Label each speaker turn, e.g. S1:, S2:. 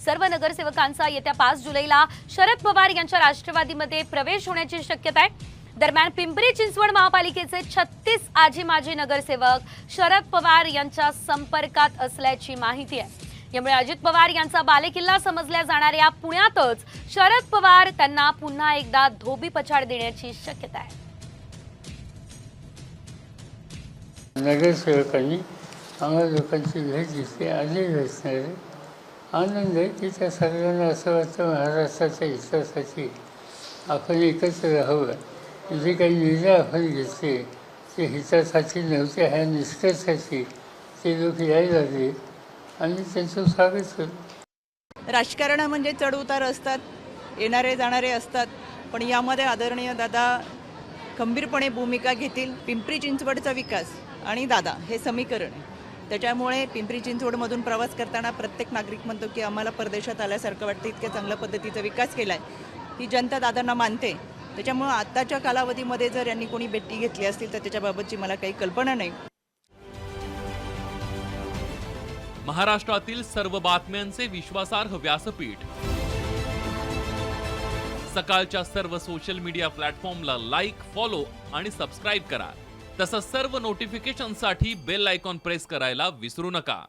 S1: सर्व नगरसेवकांचा येत्या 5 जुलैला शरद पवार यांच्या राष्ट्रवादीमध्ये प्रवेश होण्याची शक्यता आहे। दरम्यान पिंपरी चिंचवड महापालिकेचे 36 आजी माजी नगरसेवक शरद पवार यांच्या संपर्कात असल्याची माहिती आहे। यामुळे अजित पवार यांचा बालेकिल्ला समजल्या जाणाऱ्या पुण्यातच शरद पवार त्यांना पुन्हा एकदा धोबीपछाड देण्याची शक्यता आहे।
S2: नगरसेवकांनी आम्हाला लोकांची भेट घेतली, आधी भेटणारे आनंद आहे की त्या सर्वांना असं वाटतं महाराष्ट्राच्या हितासाठी आपण एकत्र राहावं। जे काही निर्णय आपण घेतले ते हितासाठी नव्हते, ह्या निष्ठेसाठी ते लोक यायला लागले आणि त्यांचं स्वागत करू।
S3: राजकारण म्हणजे चढउतार असतात, येणारे जाणारे असतात, पण यामध्ये आदरणीय दादा खंबीरपणे भूमिका घेतील। पिंपरी चिंचवडचा विकास आणि दादा हे समीकरण आहे, त्याच्यामुळे पिंपरी चिंचवडमधून प्रवास करताना प्रत्येक नागरिक म्हणतो की आम्हाला परदेशात आल्यासारखं वाटतं, इतक्या चांगल्या पद्धतीचा विकास केला आहे, ही जनता दादांना मानते। त्याच्यामुळे आत्ताच्या कालावधीमध्ये जर यांनी कोणी भेटी घेतली असतील तर त्याच्याबाबतची मला काही कल्पना नाही।
S4: महाराष्ट्रातील सर्व बातम्यांचे विश्वासार्ह व्यासपीठ, सकाळच्या सर्व सोशल मीडिया प्लॅटफॉर्मला लाईक, फॉलो आणि सबस्क्राईब करा। तसंच सर्व नोटिफिकेशनसाठी बेल आयकॉन प्रेस करायला विसरू नका।